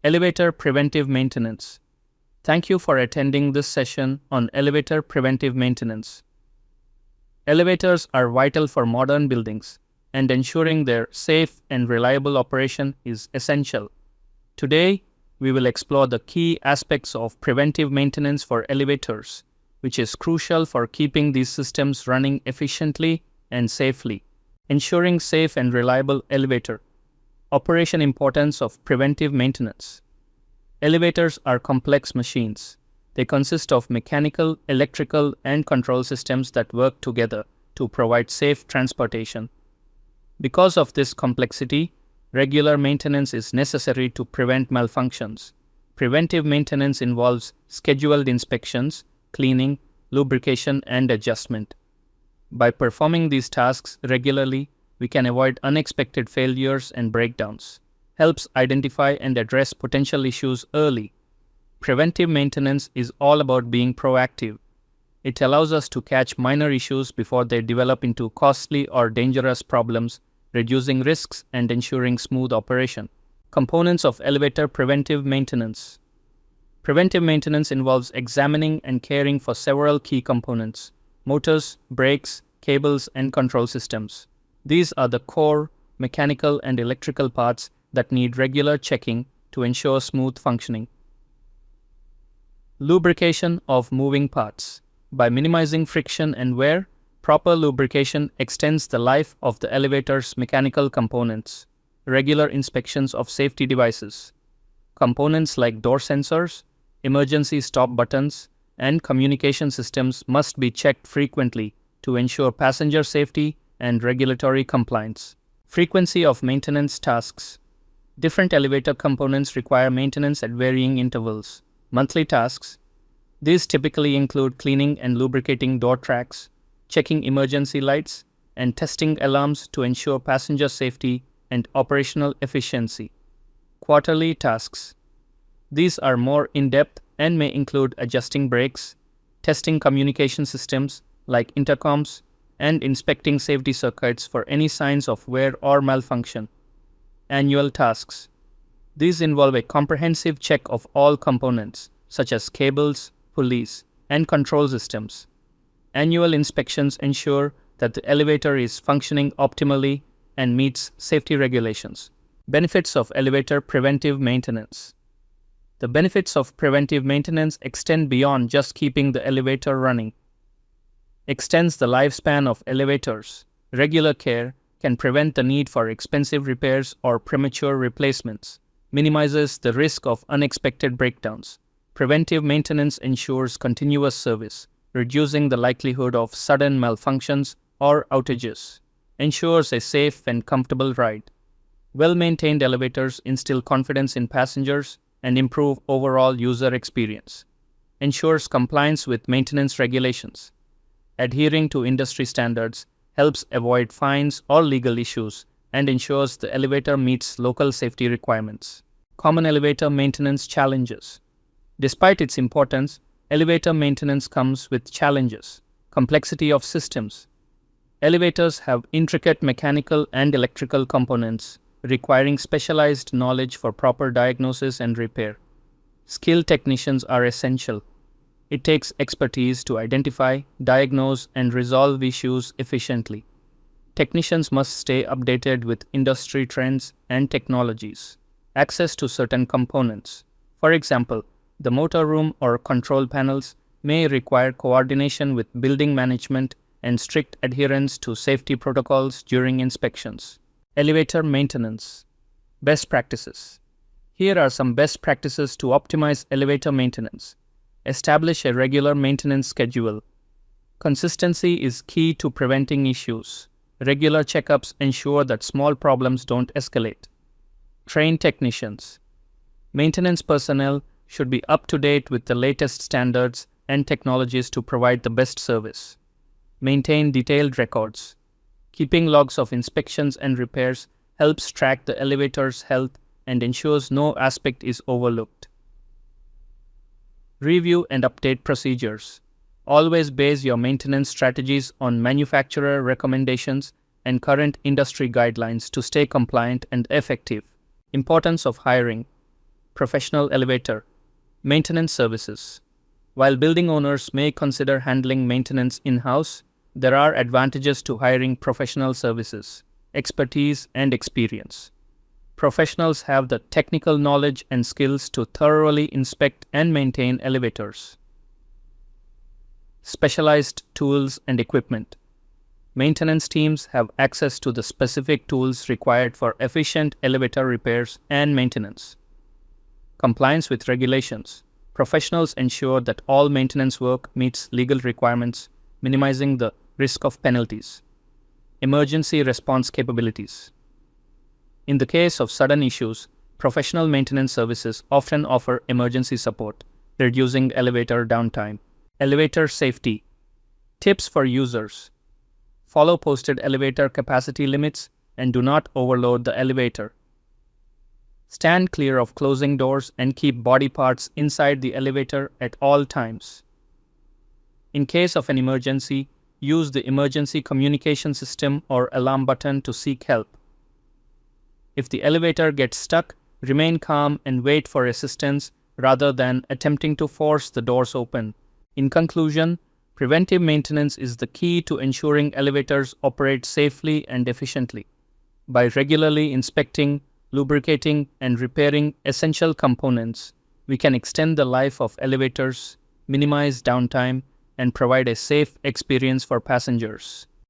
Elevator Preventive Maintenance. Thank you for attending this session on elevator preventive maintenance. Elevators are vital for modern buildings, and ensuring their safe and reliable operation is essential. Today, we will explore the key aspects of preventive maintenance for elevators, which is crucial for keeping these systems running efficiently and safely. Ensuring safe and reliable elevator operation. Importance of preventive maintenance. Elevators are complex machines. They consist of mechanical, electrical, and control systems that work together to provide safe transportation. Because of this complexity, regular maintenance is necessary to prevent malfunctions. Preventive maintenance involves scheduled inspections, cleaning, lubrication, and adjustment. By performing these tasks regularly, we can avoid unexpected failures and breakdowns. Helps identify and address potential issues early. Preventive maintenance is all about being proactive. It allows us to catch minor issues before they develop into costly or dangerous problems, reducing risks and ensuring smooth operation. Components of elevator preventive maintenance. Preventive maintenance involves examining and caring for several key components: motors, brakes, cables, and control systems. These are the core mechanical and electrical parts that need regular checking to ensure smooth functioning. Lubrication of moving parts. By minimizing friction and wear, proper lubrication extends the life of the elevator's mechanical components. Regular inspections of safety devices. Components like door sensors, emergency stop buttons, and communication systems must be checked frequently to ensure passenger safety and regulatory compliance. Frequency of maintenance tasks. Different elevator components require maintenance at varying intervals. Monthly tasks. These typically include cleaning and lubricating door tracks, checking emergency lights, and testing alarms to ensure passenger safety and operational efficiency. Quarterly tasks. These are more in-depth and may include adjusting brakes, testing communication systems like intercoms, and inspecting safety circuits for any signs of wear or malfunction. Annual tasks. These involve a comprehensive check of all components, such as cables, pulleys, and control systems. Annual inspections ensure that the elevator is functioning optimally and meets safety regulations. Benefits of elevator preventive maintenance. The benefits of preventive maintenance extend beyond just keeping the elevator running. Extends the lifespan of elevators. Regular care can prevent the need for expensive repairs or premature replacements. Minimizes the risk of unexpected breakdowns. Preventive maintenance ensures continuous service, reducing the likelihood of sudden malfunctions or outages. Ensures a safe and comfortable ride. Well-maintained elevators instill confidence in passengers and improve overall user experience. Ensures compliance with maintenance regulations. Adhering to industry standards helps avoid fines or legal issues and ensures the elevator meets local safety requirements. Common elevator maintenance challenges. Despite its importance, elevator maintenance comes with challenges. Complexity of systems. Elevators have intricate mechanical and electrical components, requiring specialized knowledge for proper diagnosis and repair. Skilled technicians are essential. It takes expertise to identify, diagnose, and resolve issues efficiently. Technicians must stay updated with industry trends and technologies. Access to certain components. For example, the motor room or control panels may require coordination with building management and strict adherence to safety protocols during inspections. Elevator maintenance. Best practices. Here are some best practices to optimize elevator maintenance. Establish a regular maintenance schedule. Consistency is key to preventing issues. Regular checkups ensure that small problems don't escalate. Train technicians. Maintenance personnel should be up to date with the latest standards and technologies to provide the best service. Maintain detailed records. Keeping logs of inspections and repairs helps track the elevator's health and ensures no aspect is overlooked. Review and update procedures. Always base your maintenance strategies on manufacturer recommendations and current industry guidelines to stay compliant and effective. Importance of hiring. Professional elevator maintenance services. While building owners may consider handling maintenance in-house, there are advantages to hiring professional services, expertise, and experience. Professionals have the technical knowledge and skills to thoroughly inspect and maintain elevators. Specialized tools and equipment. Maintenance teams have access to the specific tools required for efficient elevator repairs and maintenance. Compliance with regulations. Professionals ensure that all maintenance work meets legal requirements, minimizing the risk of penalties. Emergency response capabilities. In the case of sudden issues, professional maintenance services often offer emergency support, reducing elevator downtime. Elevator safety. Tips for users. Follow posted elevator capacity limits and do not overload the elevator. Stand clear of closing doors and keep body parts inside the elevator at all times. In case of an emergency, use the emergency communication system or alarm button to seek help. If the elevator gets stuck, remain calm and wait for assistance rather than attempting to force the doors open. In conclusion, preventive maintenance is the key to ensuring elevators operate safely and efficiently. By regularly inspecting, lubricating, and repairing essential components, we can extend the life of elevators, minimize downtime, and provide a safe experience for passengers.